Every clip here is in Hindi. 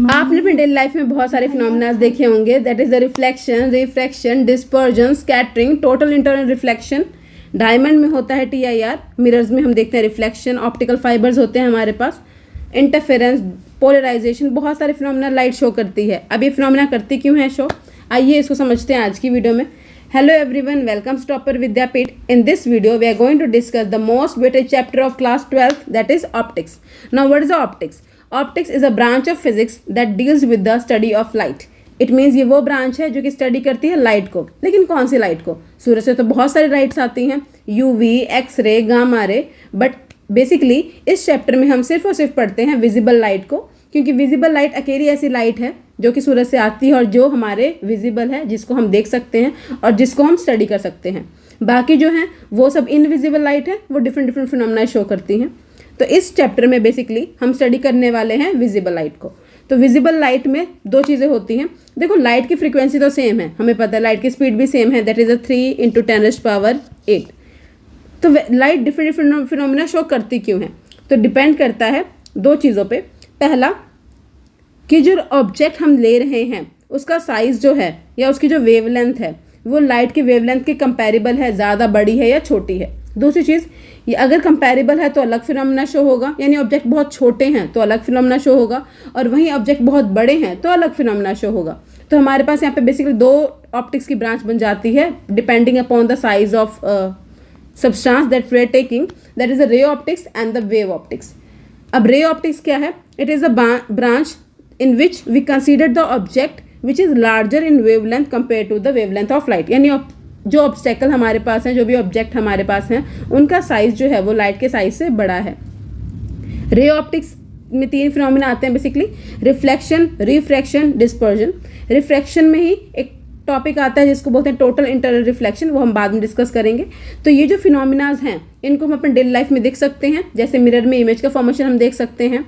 आपने अपने डेली लाइफ में बहुत सारे फिनोमिना देखे होंगे, that is the reflection, refraction, dispersion, scattering, total internal reflection. Diamond में होता है TIR, मिरर्स में हम देखते हैं रिफ्लेक्शन, ऑप्टिकल फाइबर्स होते हैं हमारे पास, इंटरफेरेंस, पोलराइजेशन, बहुत सारे फिनोमिना लाइट शो करती है। अब ये फिनोमिना करती क्यों है शो, आइए इसको समझते हैं आज की वीडियो में। Hello everyone, welcome to Topper Vidyapeeth. In this video, we are going to discuss the most weighted chapter of class 12, that is optics. Now, what is the optics? Optics is a branch of physics that deals with the study of light. It means ये वो ब्रांच है जो कि स्टडी करती है लाइट को। लेकिन कौन सी लाइट को? सूरज से तो बहुत सारी लाइट्स आती हैं, UV, xray, gamma ray, but basically इस चैप्टर में हम सिर्फ और सिर्फ पढ़ते हैं विजिबल लाइट को, क्योंकि विजिबल लाइट अकेली ऐसी लाइट है जो कि सूरज से आती है और जो हमारे विजिबल है, जिसको हम देख सकते हैं और जिसको हम स्टडी कर सकते हैं। बाकी जो हैं वो सब इनविजिबल लाइट है, वो डिफरेंट डिफरेंट फिनोमेना शो करती हैं। तो इस चैप्टर में बेसिकली हम स्टडी करने वाले हैं विजिबल लाइट को। तो विजिबल लाइट में दो चीज़ें होती हैं। देखो, लाइट की फ्रीक्वेंसी तो सेम है, हमें पता है, लाइट की स्पीड भी सेम है, दैट इज़ 3 × 10⁸ तो light different different phenomena show करती क्यों है? तो डिपेंड करता है दो चीज़ों पे। पहला कि जो ऑब्जेक्ट हम ले रहे हैं उसका साइज़ जो है या उसकी जो वेवलेंथ है वो लाइट की वेवलेंथ के कंपैरेबल है, ज़्यादा बड़ी है या छोटी है। दूसरी चीज़, ये अगर कंपैरेबल है तो अलग फिनोमेना शो होगा, यानी ऑब्जेक्ट बहुत छोटे हैं तो अलग फिनोमेना शो होगा, और वहीं ऑब्जेक्ट बहुत बड़े हैं तो अलग फिनोमेना शो होगा। तो हमारे पास यहाँ पे बेसिकली दो ऑप्टिक्स की ब्रांच बन जाती है depending upon the size of substance that we are taking, that is the ray optics and the wave optics. अब ray optics क्या है? It is a branch in which we consider the object which is larger in wavelength compared to the wavelength of light. यानी जो ऑब्स्टेकल हमारे पास हैं, जो भी ऑब्जेक्ट हमारे पास हैं, उनका साइज जो है वो लाइट के साइज से बड़ा है। रे ऑप्टिक्स में 3 फिनोमिना आते हैं basically, reflection, refraction, dispersion. Refraction में ही एक टॉपिक आता है जिसको बोलते हैं टोटल इंटरनल रिफ्लेक्शन, वो हम बाद में डिस्कस करेंगे। तो ये जो फिनोमिनाज हैं इनको हम अपने डेली लाइफ में देख सकते हैं, जैसे मिरर में इमेज का फॉर्मेशन हम देख सकते हैं।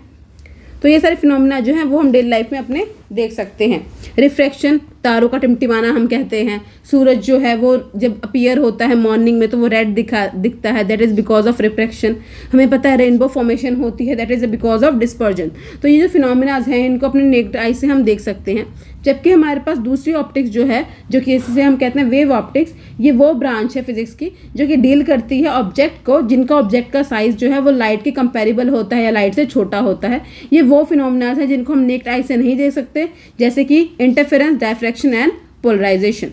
तो ये सारे फिनोमिना जो हैं वो हम डेली लाइफ में अपने देख सकते हैं। रिफ्रैक्शन, तारों का टिमटिमाना हम कहते हैं। सूरज जो है वो जब अपीयर होता है मॉर्निंग में तो वो रेड दिखता है, that is because of refraction. हमें पता है रेनबो फॉर्मेशन होती है, that is because of dispersion. तो ये जो फिनोमिनाज हैं इनको अपने नेक्ड आई से हम देख सकते हैं। जबकि हमारे पास दूसरी ऑप्टिक्स जो है, जो कि इसे हम कहते हैं वेव ऑप्टिक्स, ये वो ब्रांच है फिजिक्स की जो कि डील करती है ऑब्जेक्ट को जिनका ऑब्जेक्ट का साइज जो है वो लाइट के कंपैरेबल होता है या लाइट से छोटा होता है। ये वो फिनोमिनाज हैं जिनको हम नेक्ड आई से नहीं देख सकते, जैसे कि इंटरफेरेंस, डायफ्रैक्शन एंड पोलराइजेशन।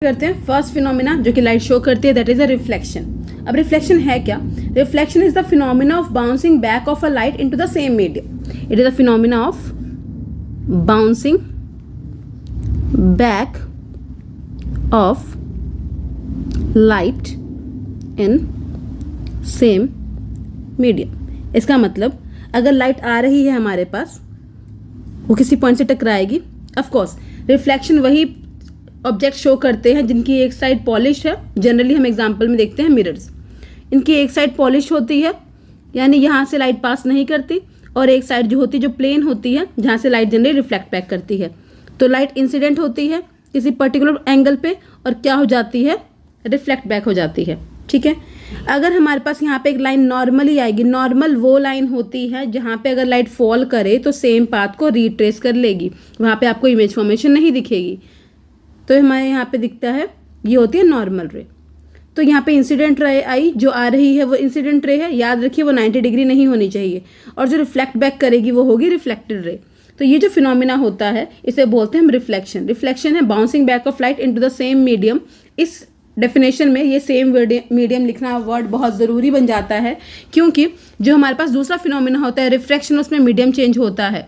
करते हैं फर्स्ट फिनोमिना जो कि लाइट शो करती है, दैट इज अ रिफ्लेक्शन। अब रिफ्लेक्शन है क्या? Reflection is the phenomena of bouncing back of a light into the same medium. It is the phenomena of bouncing back of light in same medium. इसका मतलब अगर लाइट आ रही है हमारे पास, वो किसी पॉइंट से टकराएगी। ऑफ कोर्स रिफ्लेक्शन वही ऑब्जेक्ट शो करते हैं जिनकी एक साइड पॉलिश है। जनरली हम एग्जांपल में देखते हैं मिरर्स, इनकी एक साइड पॉलिश होती है, यानी यहाँ से लाइट पास नहीं करती, और एक साइड जो होती है जो प्लेन होती है जहाँ से लाइट जनरली रिफ्लेक्ट बैक करती है। तो लाइट इंसिडेंट होती है किसी पर्टिकुलर एंगल पे और क्या हो जाती है, रिफ्लेक्ट बैक हो जाती है। ठीक है, अगर हमारे पास यहाँ पे एक लाइन नॉर्मली आएगी, नॉर्मल वो लाइन होती है जहाँ पे अगर लाइट फॉल करे तो सेम पाथ को रिट्रेस कर लेगी, वहाँ पे आपको इमेज फॉर्मेशन नहीं दिखेगी। तो हमारे यहाँ पे दिखता है, ये होती है नॉर्मल रे। तो यहाँ पे इंसिडेंट रे आई जो आ रही है वो इंसिडेंट रे है, याद रखिए वो 90 डिग्री नहीं होनी चाहिए, और जो रिफ्लेक्ट बैक करेगी वो होगी रिफ्लेक्टेड रे। तो ये जो फिनोमिना होता है इसे बोलते हैं हम रिफ्लेक्शन। रिफ्लेक्शन है bouncing back of light into the same medium. इस डेफिनेशन में ये सेम मीडियम लिखना वर्ड बहुत ज़रूरी बन जाता है, क्योंकि जो हमारे पास दूसरा फिनोमिना होता है रिफ्रैक्शन, उसमें मीडियम चेंज होता है।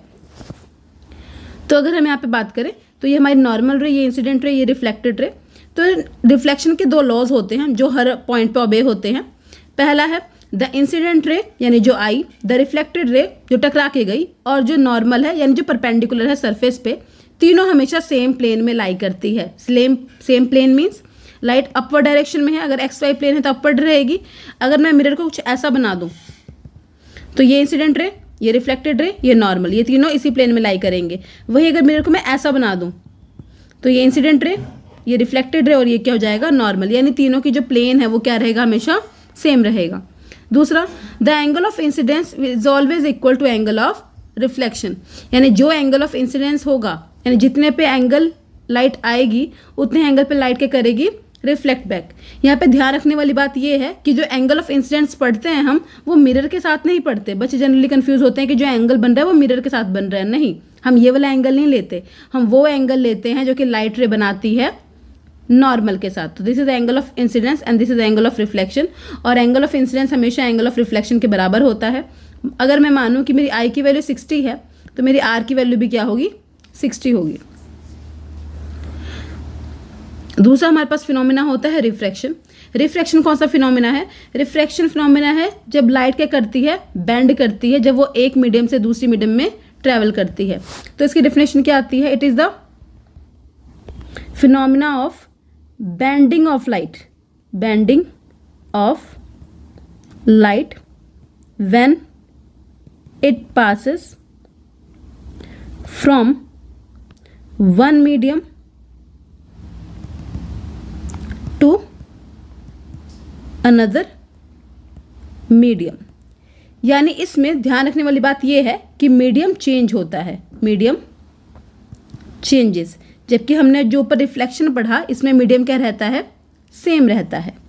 तो अगर हम यहाँ पे बात करें तो ये हमारी नॉर्मल रे, ये इंसिडेंट रे, ये रिफ्लेक्टेड रे। तो रिफ्लेक्शन के 2 लॉज होते हैं जो हर पॉइंट पे ओबे होते हैं। पहला है द इंसिडेंट रे यानी जो आई, द रिफ्लेक्टेड रे जो टकरा के गई, और जो नॉर्मल है यानी जो परपेंडिकुलर है सरफेस पे, तीनों हमेशा सेम प्लेन में लाई करती है। Same plane means light upward direction में है, अगर XY प्लेन है तो अपवर्ड रहेगी। अगर मैं मिरर को कुछ ऐसा बना दूँ तो ये इंसिडेंट रे, ये रिफ्लेक्टेड रे, ये नॉर्मल, ये तीनों इसी प्लेन में लाई करेंगे। वही अगर मिरर को मैं ऐसा बना दूँ तो ये इंसिडेंट रे, ये रिफ्लेक्टेड रे, और ये क्या हो जाएगा, नॉर्मल, यानी तीनों की जो प्लेन है वो क्या रहेगा, हमेशा सेम रहेगा। दूसरा, the angle of incidence is always equal to angle of reflection, यानी जो एंगल ऑफ इंसिडेंस होगा, यानी जितने पे एंगल लाइट आएगी उतने एंगल पे लाइट क्या करेगी, रिफ्लेक्ट बैक। यहाँ पे ध्यान रखने वाली बात ये है कि जो एंगल ऑफ इंसिडेंस पढ़ते हैं हम, वो मिरर के साथ नहीं पढ़ते। बच्चे जनरली कंफ्यूज होते हैं कि जो एंगल बन रहा है वो मिरर के साथ बन रहा है। नहीं, हम ये वाला एंगल नहीं लेते, हम वो एंगल लेते हैं जो कि लाइट रे बनाती है नॉर्मल के साथ। तो this is angle of incidence and this is angle of reflection. और एंगल ऑफ इंसिडेंस हमेशा एंगल ऑफ रिफ्लेक्शन के बराबर होता है। अगर मैं मानूँ कि मेरी आई की वैल्यू 60 है तो मेरी आर की वैल्यू भी क्या होगी, 60 होगी। दूसरा हमारे पास फिनोमिना होता है रिफ्रैक्शन। रिफ्रैक्शन कौन सा फिनोमिना है, रिफ्रैक्शन फिनोमिना है जब लाइट क्या करती है, बेंड करती है, जब वो एक मीडियम से दूसरी मीडियम में ट्रेवल करती है। तो इसकी डेफिनेशन क्या आती है, it is the phenomena of bending of light, bending of light when it passes from one medium to another medium। यानी इसमें ध्यान रखने वाली बात यह है कि मीडियम चेंज होता है, मीडियम चेंजेस, जबकि हमने जो ऊपर रिफ्लेक्शन पढ़ा इसमें मीडियम क्या रहता है, सेम रहता है।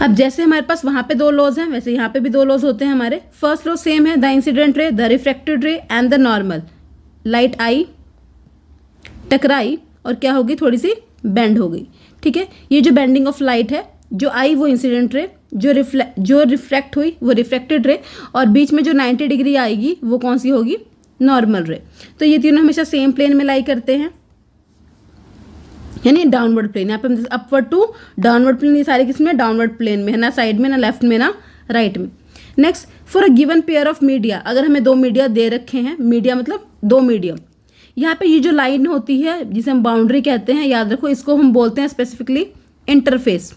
अब जैसे हमारे पास वहां पे दो लॉज हैं वैसे यहाँ पे भी दो लॉज होते हैं हमारे। फर्स्ट लॉ सेम है, the incident ray, the refracted ray and the normal. Light आई, टकराई और क्या होगी, थोड़ी सी बेंड हो गई। ठीक है, ये जो बेंडिंग ऑफ लाइट है, जो आई वो इंसिडेंट रे, जो रिफ्रैक्ट हुई वो रिफ्रैक्टेड रे, और बीच में जो 90 डिग्री आएगी वो कौन सी होगी, नॉर्मल रे। तो ये तीनों हमेशा सेम प्लेन में लाई करते हैं, यानी डाउनवर्ड प्लेन। यहाँ पे अपवर्ड टू डाउनवर्ड प्लेन, ये सारे किसमें, डाउनवर्ड प्लेन में है, ना साइड में, ना लेफ्ट में, ना राइट में। Next, for a given pair of media, अगर हमें दो मीडिया दे रखे हैं, मीडिया मतलब दो मीडियम, यहाँ पे ये जो लाइन होती है जिसे हम बाउंड्री कहते हैं, याद रखो इसको हम बोलते हैं स्पेसिफिकली इंटरफेस।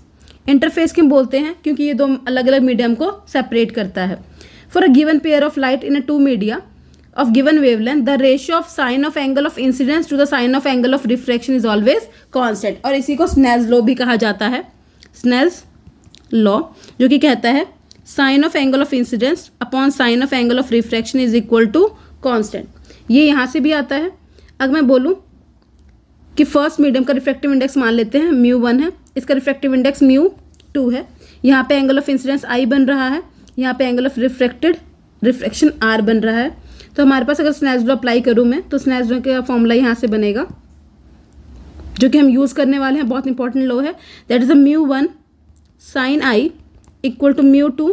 इंटरफेस क्यों बोलते हैं, क्योंकि ये दो अलग अलग मीडियम को सेपरेट करता है। For a given pair of light in a two media of given wavelength, the ratio of sin of angle of incidence to the sin of angle of refraction is always constant। और इसी को स्नेल्स लॉ भी कहा जाता है, स्नेल्स लॉ, जो कि कहता है sin of angle of incidence upon sin of angle of refraction is equal to constant। ये यहाँ से भी आता है। अगर मैं बोलूँ कि फर्स्ट मीडियम का रिफ्रैक्टिव इंडेक्स मान लेते हैं μ1 है, इसका रिफ्रैक्टिव इंडेक्स μ2 है, यहाँ पे एंगल ऑफ इंसिडेंस I बन रहा है, यहाँ पे एंगल ऑफ रिफ्रैक्शन R बन रहा है। तो हमारे पास अगर स्नेल्स लॉ अप्लाई करूँ मैं, तो स्नेल्स लॉ का फॉर्मूला यहाँ से बनेगा, जो कि हम यूज़ करने वाले हैं, बहुत इंपॉर्टेंट लॉ है। That is a μ1 sin I equal to μ2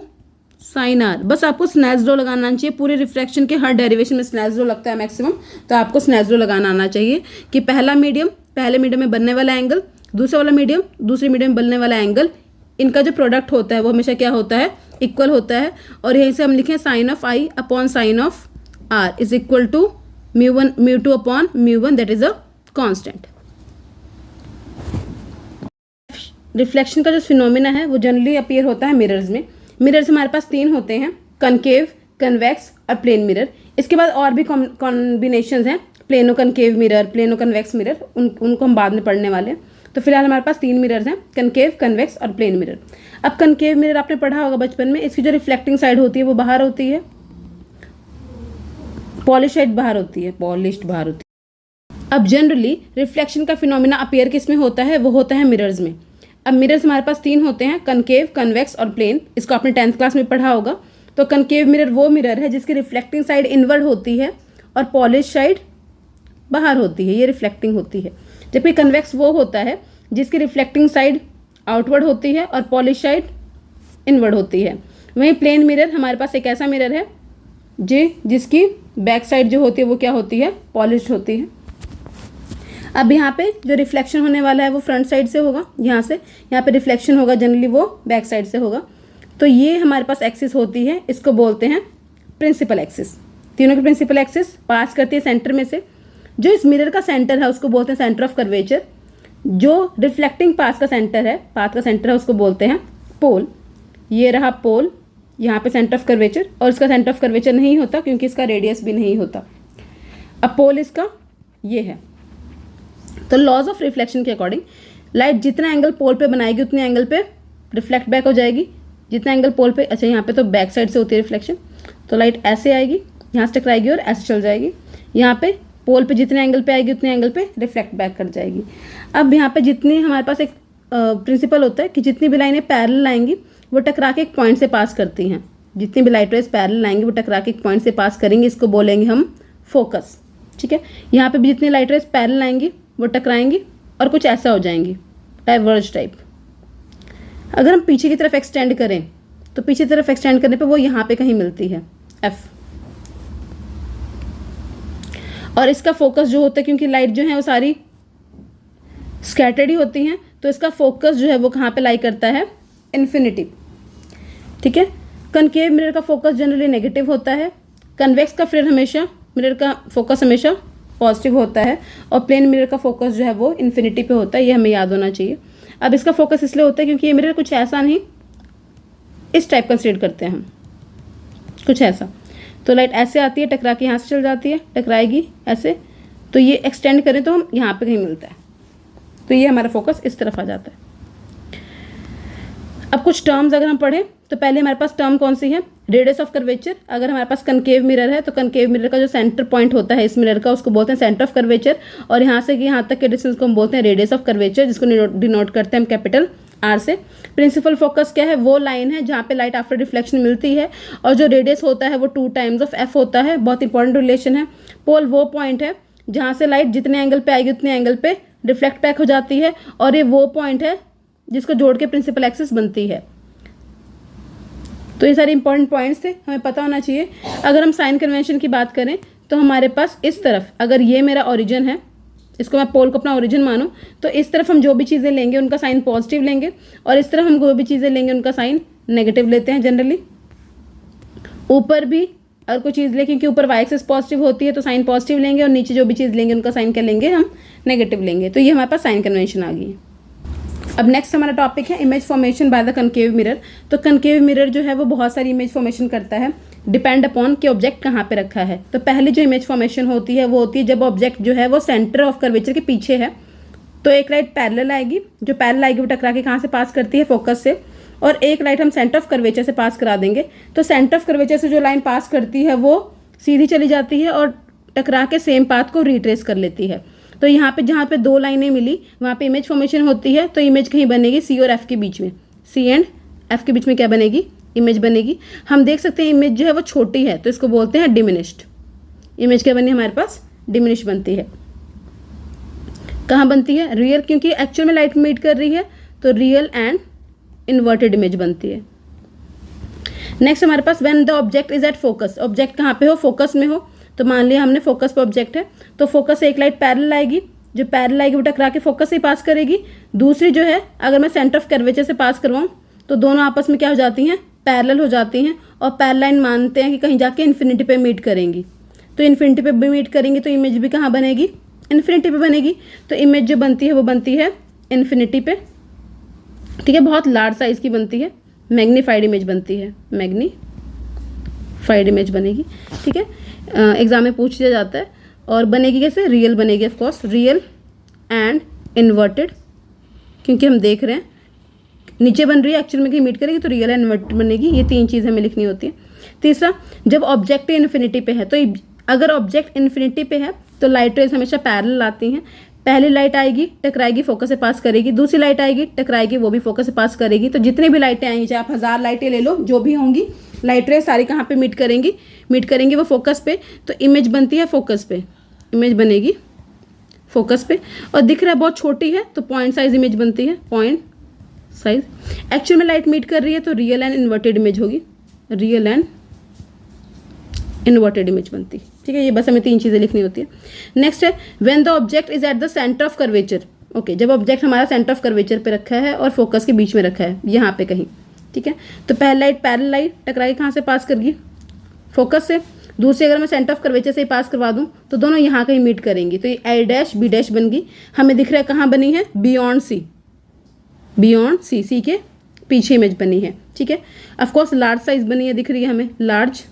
sin R। बस आपको स्नेल्स लॉ लगाना आना चाहिए। पूरे रिफ्रैक्शन के हर डेरिवेशन में स्नेल्स लॉ लगता है मैक्सिमम, तो आपको स्नेल्स लॉ लगाना आना चाहिए कि पहला मीडियम, पहले मीडियम में बनने वाला एंगल, दूसरा वाला मीडियम, दूसरे मीडियम में बनने वाला एंगल, इनका जो प्रोडक्ट होता है वो हमेशा क्या होता है, इक्वल होता है। और यहीं से हम लिखें sine of I upon sine of R is equal to μ1 μ2 upon μ1, that is a constant। Reflection का जो फिनोमिना है वो जनरली अपीयर होता है मिरर्स में। मिरर्स हमारे पास तीन होते हैं, कनकेव, कन्वेक्स और प्लेन मिरर। इसके बाद और भी कॉम्बिनेशंस हैं, plano concave mirror, plano convex mirror, उनको हम बाद में पढ़ने वाले हैं। तो फिलहाल हमारे पास तीन मिरर्स हैं, कनकेव, कन्वेक्स और प्लेन मिरर। अब कनकेव मिरर आपने पढ़ा होगा बचपन में, इसकी जो रिफ्लेक्टिंग साइड होती है वो बाहर होती है, पॉलिश साइड बाहर होती है, पॉलिश्ड बाहर होती है। अब जनरली रिफ्लेक्शन का फिनोमिना अपीयर किस में होता है, वो होता है मिरर्स में। अब मिरर्स हमारे पास तीन होते हैं, कनकेव, कन्वेक्स और प्लेन। इसको आपने 10th क्लास में पढ़ा होगा। तो कनकेव मिरर वो मिरर है जिसकी रिफ्लेक्टिंग साइड इनवर्ड होती है और पॉलिश साइड बाहर होती है, ये रिफ्लेक्टिंग होती है। जबकि कन्वेक्स वो होता है जिसकी रिफ्लेक्टिंग साइड आउटवर्ड होती है और पॉलिश साइड इनवर्ड होती है। वहीं प्लेन मिरर हमारे पास एक ऐसा मिरर है जिसकी बैक साइड जो होती है वो क्या होती है, पॉलिश होती है। अब यहाँ पे जो रिफ्लेक्शन होने वाला है वो फ्रंट साइड से होगा, यहाँ पे रिफ्लेक्शन होगा जनरली वो बैक साइड से होगा। तो ये हमारे पास एक्सिस होती है, इसको बोलते हैं प्रिंसिपल एक्सिस। तीनों की प्रिंसिपल एक्सिस पास करती है सेंटर में से। जो इस मिरर का सेंटर है उसको बोलते हैं सेंटर ऑफ कर्वेचर। जो रिफ्लेक्टिंग पाथ का सेंटर है उसको बोलते हैं पोल। ये रहा पोल, यहाँ पे सेंटर ऑफ कर्वेचर, और इसका सेंटर ऑफ कर्वेचर नहीं होता क्योंकि इसका रेडियस भी नहीं होता। अब पोल इसका ये है। तो लॉज ऑफ रिफ्लेक्शन के अकॉर्डिंग लाइट जितना एंगल पोल पे बनाएगी उतने एंगल पे रिफ्लेक्ट बैक हो जाएगी, जितना एंगल पोल पे, अच्छा यहाँ पे तो बैक साइड से होती है रिफ्लेक्शन, तो लाइट ऐसे आएगी, यहाँ से टकराएगी और ऐसे चल जाएगी। यहाँ पे पोल पे जितने एंगल पे आएगी उतने एंगल पे रिफ्लेक्ट बैक कर जाएगी। अब यहाँ पे जितनी हमारे पास एक प्रिंसिपल होता है कि जितनी भी लाइनें पैरेलल आएंगी वो टकरा के एक पॉइंट से पास करती हैं। जितनी भी लाइट रेज पैरेलल आएंगी वो टकरा के एक पॉइंट से पास करेंगे, इसको बोलेंगे हम फोकस। ठीक है, यहाँ पे भी जितनी लाइट रेज पैरेलल आएंगी वो टकराएंगी और कुछ ऐसा हो जाएंगी, डाइवर्ज टाइप। अगर हम पीछे की तरफ एक्सटेंड करें तो पीछे की तरफ एक्सटेंड करने पे वो यहाँ पे कहीं मिलती है एफ। और इसका फोकस जो होता है, क्योंकि लाइट जो है वो सारी स्कैटर्ड ही होती हैं, तो इसका फोकस जो है वो कहाँ पे लाई करता है, इन्फिनिटी। ठीक है, कनकेव मिरर का फोकस जनरली नेगेटिव होता है, कन्वेक्स का फिर हमेशा मिरर का फोकस हमेशा पॉजिटिव होता है, और प्लेन मिरर का फोकस जो है वो इन्फिनिटी पे होता है। ये हमें याद होना चाहिए। अब इसका फोकस इसलिए होता है क्योंकि ये मिरर कुछ ऐसा नहीं, इस टाइप कंसीडर करते हैं हम, कुछ ऐसा। तो लाइट ऐसे आती है, टकरा के यहाँ से चल जाती है, टकराएगी ऐसे, तो ये एक्सटेंड करें तो हम यहाँ पे कहीं मिलता है, तो ये हमारा फोकस इस तरफ आ जाता है। अब कुछ टर्म्स अगर हम पढ़ें तो पहले हमारे पास टर्म कौन सी है, रेडियस ऑफ कर्वेचर। अगर हमारे पास कनकेव मिरर है तो कनकेव मिरर का जो सेंटर पॉइंट होता है इस मिरर का, उसको बोलते हैं सेंटर ऑफ कर्वेचर, और यहाँ से यहाँ तक के डिस्टेंस को हम बोलते हैं रेडियस ऑफ कर्वेचर, जिसको डिनोट करते हैं हम कैपिटल आर से। प्रिंसिपल फोकस क्या है, वो लाइन है जहाँ पे लाइट आफ्टर रिफ्लेक्शन मिलती है, और जो रेडियस होता है वो 2 टाइम्स ऑफ एफ होता है। बहुत इंपॉर्टेंट रिलेशन है। पोल वो पॉइंट है जहाँ से लाइट जितने एंगल पे आएगी उतने एंगल पे रिफ्लेक्ट बैक हो जाती है, और ये वो पॉइंट है जिसको जोड़ के प्रिंसिपल एक्सिस बनती है। तो ये सारे इंपॉर्टेंट पॉइंट्स थे, हमें पता होना चाहिए। अगर हम साइन कन्वेंशन की बात करें तो हमारे पास इस तरफ, अगर ये मेरा ओरिजिन है, इसको मैं पोल को अपना ओरिजिन मानूं, तो इस तरफ हम जो भी चीज़ें लेंगे उनका साइन पॉजिटिव लेंगे, और इस तरफ हम जो भी चीज़ें लेंगे उनका साइन नेगेटिव लेते हैं जनरली। ऊपर भी अगर कोई चीज़ ले, क्योंकि ऊपर वाई एक्सिस पॉजिटिव होती है तो साइन पॉजिटिव लेंगे, और नीचे जो भी चीज़ लेंगे उनका साइन क्या लेंगे, हम नेगेटिव लेंगे। तो ये हमारे पास साइन कन्वेंशन आ गई है। अब नेक्स्ट हमारा टॉपिक है image formation by the concave mirror. तो कनकेव मिरर जो है वो बहुत सारी इमेज फॉर्मेशन करता है, डिपेंड अपॉन कि ऑब्जेक्ट कहाँ पे रखा है। तो पहली जो इमेज फॉर्मेशन होती है वो होती है जब ऑब्जेक्ट जो है वो सेंटर ऑफ कर्वेचर के पीछे है। तो एक लाइट पैरेलल आएगी, जो पैरेलल आएगी वो टकरा के कहाँ से पास करती है, फोकस से, और एक लाइट हम सेंटर ऑफ कर्वेचर से पास करा देंगे। तो सेंटर ऑफ कर्वेचर से जो लाइन पास करती है वो सीधी चली जाती है और टकरा के सेम पाथ को रिट्रेस कर लेती है। तो यहाँ पे जहाँ पे 2 लाइनें मिली वहाँ पे इमेज फॉर्मेशन होती है। तो इमेज कहीं बनेगी सी और एफ के बीच में, सी एंड एफ के बीच में क्या बनेगी, इमेज बनेगी। हम देख सकते हैं इमेज जो है वो छोटी है, तो इसको बोलते हैं डिमिनिश्ड। इमेज क्या बनी हमारे पास, डिमिनिश बनती है। कहाँ बनती है, रियल, क्योंकि एक्चुअल में लाइट मीट कर रही है तो रियल एंड इन्वर्टेड इमेज बनती है। नेक्स्ट हमारे पास when the object is at focus. Object कहाँ पे हो, फोकस में हो। तो मान लिया हमने फोकस पे ऑब्जेक्ट है, तो फोकस से एक लाइट पैरेलल आएगी, जो पैरेलल आएगी वो टकरा के फोकस से पास करेगी। दूसरी जो है अगर मैं सेंटर ऑफ कर्वेचर से पास करवाऊँ तो दोनों आपस में क्या हो जाती हैं, पैरेलल हो जाती हैं, और पैरेलल लाइन मानते हैं कि कहीं जाके इन्फिनिटी पे मीट करेंगी। तो इन्फिनिटी पे भी मीट करेंगी तो इमेज भी कहाँ बनेगी, इन्फिनिटी पे बनेगी। तो इमेज जो बनती है वो बनती है इन्फिनिटी पे। ठीक है, बहुत लार्ज साइज की बनती है, मैग्नीफाइड इमेज बनती है, मैग्नीफाइड इमेज बनेगी। ठीक है, एग्जाम में पूछ लिया जाता है। और बनेगी कैसे, रियल बनेगी, of course real and inverted, क्योंकि हम देख रहे हैं नीचे बन रही है, एक्चुअल में कहीं मीट करेगी तो रियल एंड इन्वर्टेड बनेगी। ये 3 चीज़ हमें लिखनी होती है। तीसरा, जब ऑब्जेक्ट इन्फिनिटी पे है, तो अगर ऑब्जेक्ट इन्फिनिटी पे है तो लाइट रेज हमेशा पैरेलल आती हैं। पहली लाइट आएगी, टकराएगी, फोकस से पास करेगी, दूसरी लाइट आएगी, टकराएगी, वो भी फोकस से पास करेगी। तो जितनी भी लाइटें आएंगी, चाहे आप 1000 लाइटें ले लो, जो भी होंगी लाइट रेज सारी कहाँ पे मीट करेंगी वो फोकस पे। तो इमेज बनती है फोकस पे, इमेज बनेगी फोकस पे। और दिख रहा है बहुत छोटी है तो पॉइंट साइज इमेज बनती है, पॉइंट साइज। एक्चुअल में लाइट मीट कर रही है तो रियल एंड इन्वर्टेड इमेज होगी, रियल एंड इन्वर्टेड इमेज बनती है। ठीक है, ये बस हमें 3 चीज़ें लिखनी होती है। नेक्स्ट है when the object is at the centre of curvature. Okay, जब ऑब्जेक्ट हमारा सेंटर ऑफ कर्वेचर पे रखा है और फोकस के बीच में रखा है, यहाँ पे कहीं। ठीक है, तो पहली लाइट पैरेलल लाइट टकरा के कहाँ से पास करेगी, फोकस से। दूसरी अगर मैं सेंटर ऑफ कर्वेचर से ही पास करवा दूँ तो दोनों यहाँ कहीं मीट करेंगी। तो ये ए डैश बी डैश बन गई। हमें दिख रहा है कहाँ बनी है, बियॉन्ड सी, बियॉन्ड सी, सी के पीछे इमेज बनी है। ठीक है, ऑफकोर्स लार्ज साइज बनी है, दिख रही है हमें लार्ज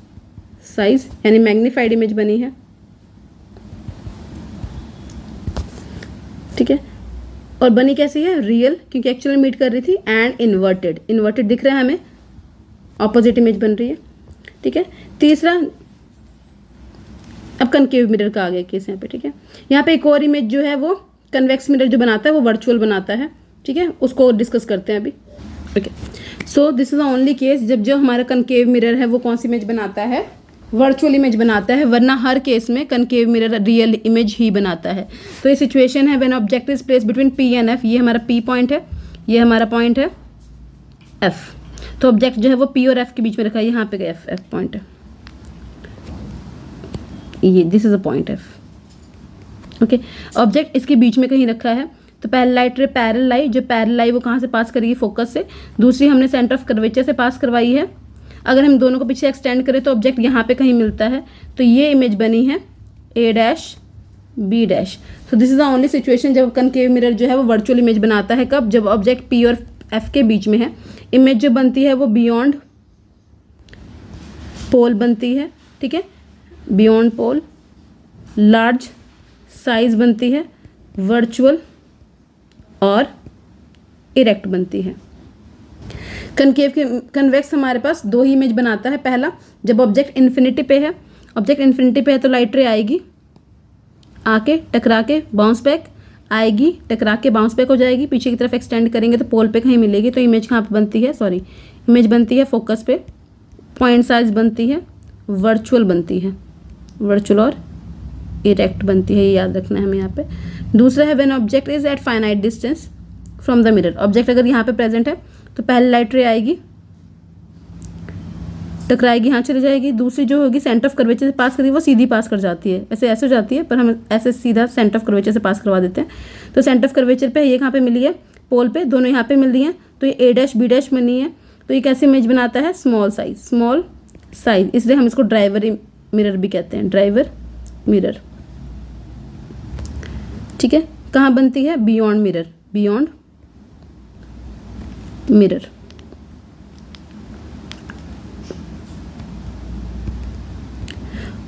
साइज, यानी मैग्नीफाइड इमेज बनी है। ठीक है, और बनी कैसी है, रियल, क्योंकि एक्चुअली मीट कर रही थी, एंड इन्वर्टेड, इन्वर्टेड दिख रहा है हमें, ऑपोजिट इमेज बन रही है। ठीक है। तीसरा, अब कनकेव मिरर का आ गया केस यहाँ पे, ठीक है। यहाँ पे एक और इमेज जो है वो कन्वेक्स मिरर जो बनाता है वो वर्चुअल बनाता है, ठीक है, उसको डिस्कस करते हैं अभी। Okay, so this is the only case जब जो हमारा कनकेव मिरर है वो कौन सी इमेज बनाता है, वर्चुअल इमेज बनाता है, वरना हर केस में कनकेव मिरर रियल इमेज ही बनाता है। तो ये सिचुएशन है when object is place between P and F. ये हमारा पी पॉइंट है, ये हमारा पॉइंट है एफ। तो ऑब्जेक्ट जो है वो पी और एफ के बीच में रखा है, यहाँ पे एफ पॉइंट है, ये this is a point F. Okay, object इसके बीच में कहीं रखा है। तो पहली लाइट रे पैरेलल लाई, जो पैरेलल लाई वो कहाँ से पास करेगी, फोकस से। दूसरी हमने सेंटर ऑफ कर्वेचर से पास करवाई है। अगर हम दोनों को पीछे एक्सटेंड करें तो ऑब्जेक्ट यहाँ पे कहीं मिलता है। तो ये इमेज बनी है A dash B dash. So this is the only situation जब कनकेव मिरर जो है वो वर्चुअल इमेज बनाता है। कब? जब ऑब्जेक्ट पी और एफ के बीच में है। इमेज जो बनती है वो बियॉन्ड पोल बनती है, ठीक है, बियॉन्ड पोल। लार्ज साइज बनती है, वर्चुअल और इरेक्ट बनती है। कनकेव के कन्वेक्स हमारे पास दो ही इमेज बनाता है। पहला, जब ऑब्जेक्ट इन्फिनिटी पे है, ऑब्जेक्ट इन्फिनिटी पे है तो लाइट रे आएगी, आके टकरा के बाउंस बैक आएगी, टकरा के बाउंस बैक हो जाएगी, पीछे की तरफ एक्सटेंड करेंगे तो पोल पे कहीं मिलेगी। तो इमेज कहाँ पे बनती है, सॉरी, इमेज बनती है फोकस पे। पॉइंट साइज बनती है, वर्चुअल बनती है, वर्चुअल और इरेक्ट बनती है, ये याद रखना है हमें यहाँ पे। दूसरा है when object is at finite distance from the mirror. Object अगर यहाँ पे प्रेजेंट है तो पहले लाइट रे आएगी, टकराएगी, यहाँ चली जाएगी। दूसरी जो होगी सेंटर ऑफ कर्वेचर से पास करेगी, वो सीधी पास कर जाती है, ऐसे हो जाती है, पर हम ऐसे सीधा सेंटर ऑफ कर्वेचर से पास करवा देते हैं। तो सेंटर ऑफ कर्वेचर पे ये कहाँ पे मिली है, पोल पे, दोनों यहाँ पे मिल रही हैं। तो ये ए डैश बी डैश बनी है। तो ये कैसी इमेज बनाता है, स्मॉल साइज, इसलिए हम इसको ड्राइवर मिरर भी कहते हैं, ड्राइवर मिरर, ठीक है। कहाँ बनती है, बियॉन्ड मिरर।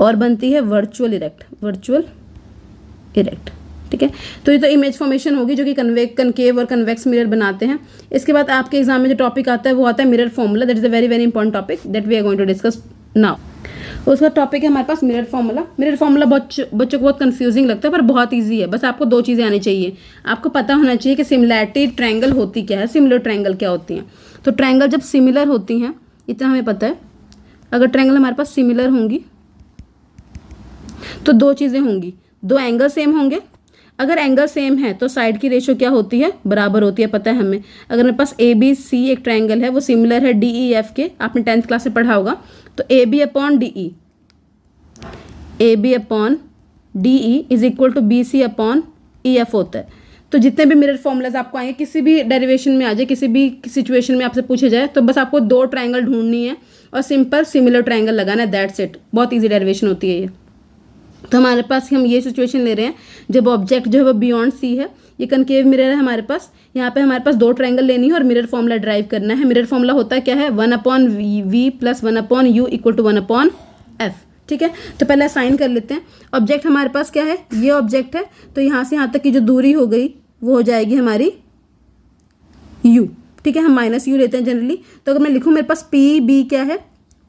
और बनती है वर्चुअल इरेक्ट, ठीक है। तो ये तो इमेज फॉर्मेशन होगी जो कि कनकेव और कन्वेक्स मिरर बनाते हैं। इसके बाद आपके एग्जाम में जो टॉपिक आता है वो आता है mirror formula. That is a very very important topic that we are going to discuss now. उसका टॉपिक है हमारे पास मिरर फॉर्मूला। बच्चों को बहुत कंफ्यूजिंग लगता है पर बहुत ईजी है। बस आपको दो चीज़ें आनी चाहिए। आपको पता होना चाहिए कि सिमिलैरिटी ट्रायंगल होती क्या है, सिमिलर ट्रायंगल क्या होती हैं। तो ट्रायंगल जब सिमिलर होती हैं, इतना हमें पता है, अगर ट्रायंगल हमारे पास सिमिलर होंगी तो दो चीज़ें होंगी, दो एंगल सेम होंगे। अगर एंगल सेम है तो साइड की रेशो क्या होती है, बराबर होती है, पता है हमें। अगर मेरे पास ए बी सी एक ट्रायंगल है, वो सिमिलर है डी ई एफ के, आपने 10th क्लास में पढ़ा होगा। तो A B upon D E is equal to B C upon E F होता है। तो जितने भी मिरर फॉर्मूलाज आपको आएंगे, किसी भी डेरिवेशन में आ जाए, किसी भी सिचुएशन में आपसे पूछे जाए, तो बस आपको दो ट्रायंगल ढूंढनी है और सिंपल सिमिलर ट्रायंगल लगाना है, दैट्स इट। बहुत ईजी डेरिवेशन होती है ये। तो हमारे पास हम ये सिचुएशन ले रहे हैं जब ऑब्जेक्ट जो है वो बियॉन्ड सी है, ये कनकेव मिरर है हमारे पास। यहाँ पे हमारे पास दो ट्रायंगल लेनी है और मिरर फॉर्मूला ड्राइव करना है। मिरर फॉर्मूला होता है क्या है, 1/v plus 1/u equal to 1/f, ठीक है। तो पहले असाइन कर लेते हैं। ऑब्जेक्ट हमारे पास क्या है, ये ऑब्जेक्ट है। तो यहाँ से यहाँ तक की जो दूरी हो गई वो हो जाएगी हमारी u, ठीक है। हम -u लेते हैं जनरली। तो अगर मैं लिखूँ मेरे पास पी बी क्या है,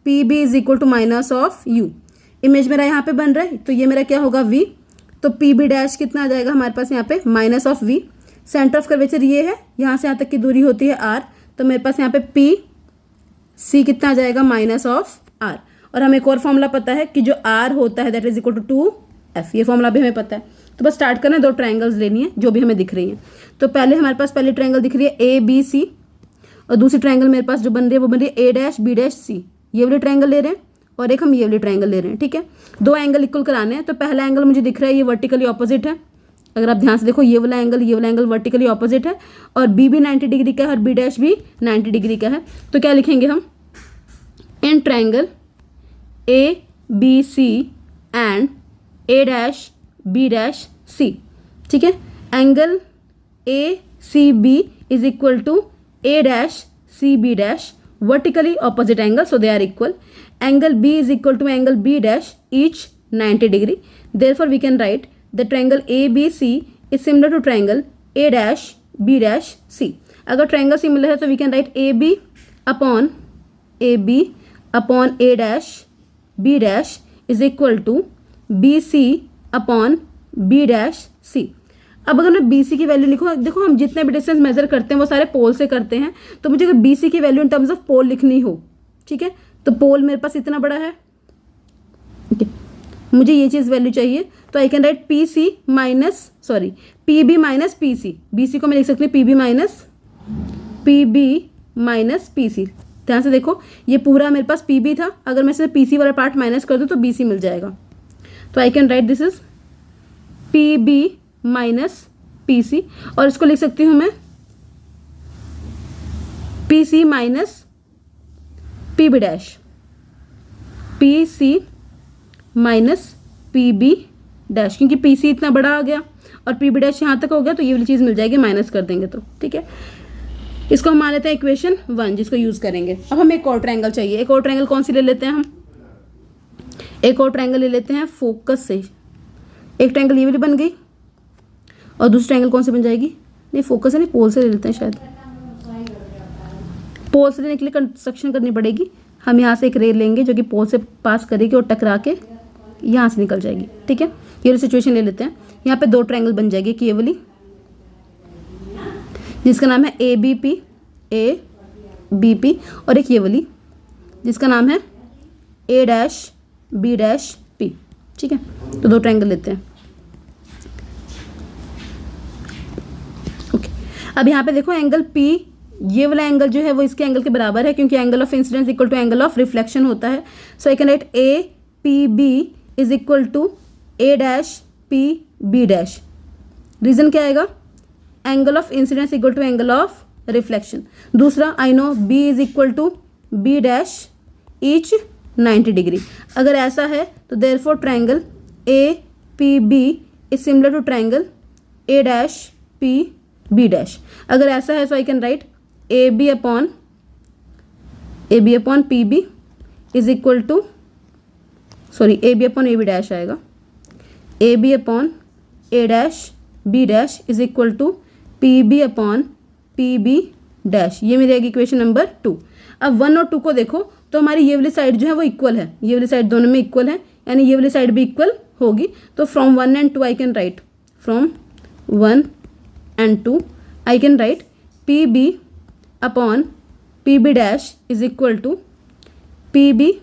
P B is equal to -u। Image मेरा यहाँ पे बन रहा है, तो ये मेरा क्या होगा v। तो पी बी डैश कितना आ जाएगा हमारे पास यहाँ पे -v। सेंटर ऑफ कर्वेचर ये है, यहाँ से यहाँ तक की दूरी होती है r। तो मेरे पास यहाँ पे पी सी कितना आ जाएगा, -r। और हमें एक और फॉर्मूला पता है कि जो r होता है that is equal to 2f। ये फॉर्मूला भी हमें पता है। तो बस स्टार्ट करना है, दो ट्रायंगल्स लेनी है जो भी हमें दिख रही हैं। तो पहले हमारे पास पहली ट्रायंगल दिख रही है ए बी सी, और दूसरी ट्रायंगल मेरे पास जो बन रही है वो बन रही है ए डैश बी डैश सी। ये वाली ट्रायंगल ले रहे हैं और एक हम ये वाली ट्रायंगल ले रहे हैं, ठीक है। दो एंगल इक्वल कराने हैं। तो पहला एंगल मुझे दिख रहा है ये वर्टिकली ऑपोजिट है। अगर आप ध्यान से देखो, ये वाला एंगल वर्टिकली ऑपोजिट है, और बी भी 90 डिग्री का है और बी डैश भी 90 डिग्री का है। तो क्या लिखेंगे हम, in triangle A B C and A dash B dash C, ठीक है। Angle A C B is equal to A dash C B dash, vertically opposite angle, so they are equal. Angle B is equal to angle B dash, each 90 degree. Therefore we can write the triangle ABC is similar to triangle A dash B dash C. अगर triangle similar है तो we can write AB upon A dash B dash is equal to B C upon B dash C. अब अगर मैं बी सी की वैल्यू लिखूँ, देखो हम जितने भी डिस्टेंस मेजर करते हैं वो सारे पोल से करते हैं, तो मुझे अगर बी सी की वैल्यू इन टर्म्स ऑफ पोल लिखनी हो, ठीक है, तो पोल मेरे पास इतना बड़ा है, okay. मुझे ये चीज़ वैल्यू चाहिए, तो I can write P C minus sorry P B minus P C. B C को मैं लिख सकती हूँ P B minus P C. ध्यान से देखो, ये पूरा मेरे पास पी बी था, अगर मैं इसे पी सी वाला पार्ट माइनस कर दूँ तो बी सी मिल जाएगा। तो I can write this is P B minus P C, और इसको लिख सकती हूँ मैं P C minus P B dash, P C minus P B dash, क्योंकि पी सी इतना बड़ा आ गया और पी बी डैश यहाँ तक हो गया, तो ये वाली चीज़ मिल जाएगी, माइनस कर देंगे तो, ठीक है। इसको हम मान लेते हैं इक्वेशन 1, जिसको यूज़ करेंगे। अब हमें एक और ट्रायंगल चाहिए। एक और ट्रायंगल कौन सी ले लेते हैं हम? एक और ट्रायंगल ले लेते हैं फोकस से। एक ट्रायंगल ये वाली बन गई, और दूसरी ट्रायंगल कौन सी बन जाएगी? नहीं, फोकस है नहीं, पोल से ले लेते हैं शायद। पोल से लेने के लिए कंस्ट्रक्शन करनी पड़ेगी। हम यहाँ से एक रे लेंगे जो कि पोल से पास करेगी और टकरा के यहाँ से निकल जाएगी, ठीक है। ये वाली सिचुएशन ले लेते हैं। यहाँ पे दो ट्रायंगल बन जाएगी, कि ये वाली जिसका नाम है ए बी पी, और एक ये वाली जिसका नाम है A dash B dash P, ठीक है। तो दो ट्रायंगल लेते हैं। ओके, अब यहाँ पे देखो एंगल पी, ये वाला एंगल जो है वो इसके एंगल के बराबर है, क्योंकि angle of incidence equal to angle of reflection होता है। So I can write A P B is equal to A dash P B dash. Reason क्या आएगा? Angle of incidence equal to angle of reflection. दूसरा, I know B is equal to B dash each 90 degree. अगर ऐसा है तो therefore triangle A P B is similar to triangle A dash P B dash. अगर ऐसा है so I can write A B upon P B is equal to A B upon A B dash आएगा, A B upon A dash B dash is equal to P B upon P B dash. ये मेरी आएगी इक्वेशन नंबर 2। अब 1 और 2 को देखो तो हमारी ये वाली साइड जो है वो इक्वल है, ये वाली साइड दोनों में इक्वल है, यानी ये वाली साइड भी इक्वल होगी। तो from 1 and 2 I can write, from 1 and 2 I can write P B upon P B dash is equal to P B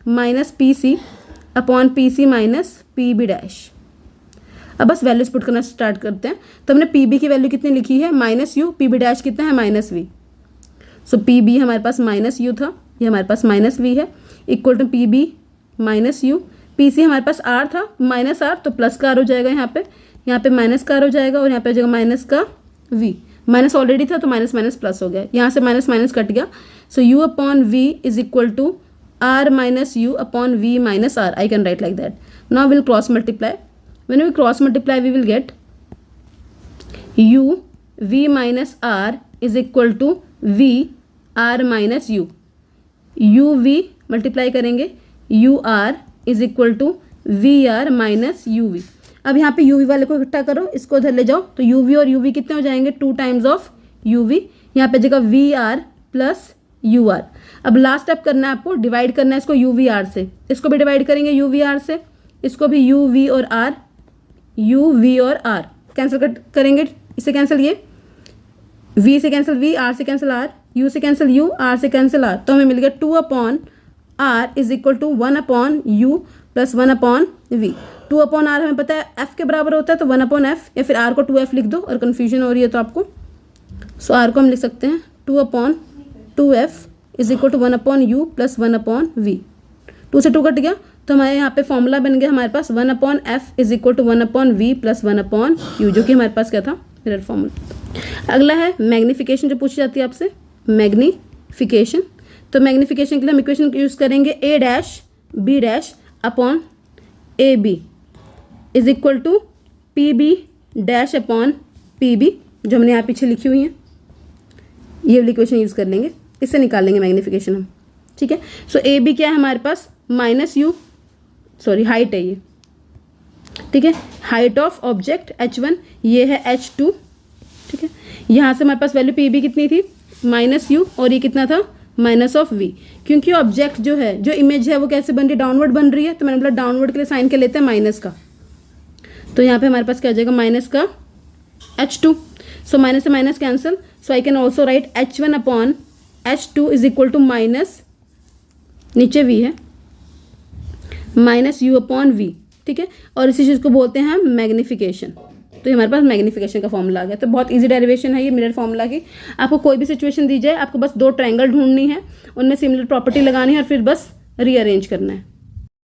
minus P C upon P C minus P B dash. अब बस वैल्यूज पुट करना स्टार्ट करते हैं। तो हमने पी बी की वैल्यू कितनी लिखी है? Minus U. P B dash कितना है? Minus V. So P B हमारे पास माइनस यू था, ये हमारे पास माइनस वी है, equal to P B minus U. P C हमारे पास आर था, माइनस आर, तो प्लस का आर हो जाएगा यहाँ पे माइनस का आर हो जाएगा, और यहाँ पे हो जाएगा माइनस का वी। माइनस ऑलरेडी था तो माइनस माइनस प्लस हो गया, यहाँ से माइनस माइनस कट गया। So U upon V is equal to R minus U upon V minus R. I can write like that. Now will cross multiply. When we cross multiply, we will get u v minus r is equal to v r minus u. u v multiply करेंगे, u r is equal to v r minus u v. अब यहाँ पे u v वाले को इकट्ठा करो, इसको उधर ले जाओ, तो u v और u v कितने हो जाएंगे? 2 times of u v। यहाँ पे जगह v r plus u r। अब लास्ट स्टेप करना है आपको, डिवाइड करना है इसको u v r से, इसको भी डिवाइड करेंगे u v r से, इसको भी u v और r, u v और r कैंसिल करेंगे, इससे कैंसिल ये v से कैंसिल v, r से कैंसिल r, u से कैंसिल u, r से कैंसिल r, तो हमें मिल गया 2 upon r is equal to 1 upon u plus 1 upon v। 2 upon r हमें पता है f के बराबर होता है, तो 1 अपॉन f, या फिर r को 2f लिख दो और कन्फ्यूजन हो रही है तो आपको, सो r को हम लिख सकते हैं 2 upon 2f is equal to 1 upon u plus 1 upon v। 2 से 2 कट गया, तो हमारे यहाँ पे फॉर्मूला बन गया हमारे पास 1 upon F is equal to 1 upon V plus 1 upon U, जो कि हमारे पास क्या था? Mirror formula. अगला है मैग्नीफिकेशन, जो पूछी जाती है आपसे, मैग्नीफिकेशन। तो मैग्नीफिकेशन के लिए हम इक्वेशन यूज़ करेंगे A dash B dash upon A B is equal to P B dash upon P B, जो हमने यहाँ पीछे लिखी हुई है, ये वाली इक्वेशन यूज़ कर लेंगे, इससे निकाल लेंगे मैग्नीफिकेशन हम, ठीक है। सो ए बी क्या है हमारे पास? माइनस यू, हाइट है ये, ठीक है, हाइट ऑफ ऑब्जेक्ट h1, ये है h2, ठीक है। यहाँ से हमारे पास वैल्यू पी बी कितनी थी? माइनस यू, और ये कितना था? माइनस ऑफ वी, क्योंकि ऑब्जेक्ट जो है, जो इमेज है वो कैसे बन रही है, डाउनवर्ड बन रही है, तो मैंने बोला डाउनवर्ड के लिए साइन क्या लेते हैं, माइनस का। तो यहाँ पे हमारे पास क्या आ जाएगा, माइनस का H2। सो माइनस से minus cancel, so I can also write H1 upon H2 is equal to minus, नीचे V है, माइनस U अपॉन V, ठीक है। और इसी चीज़ को बोलते हैं हम मैग्नीफिकेशन। तो ये हमारे पास मैग्नीफिकेशन का फॉर्मूला आ गया। तो बहुत इजी डेरिवेशन है ये मिरर फॉर्मूला की। आपको कोई भी सिचुएशन दी जाए, आपको बस 2 ट्रायंगल ढूंढनी है, उनमें सिमिलर प्रॉपर्टी लगानी है और फिर बस रीअरेंज करना है।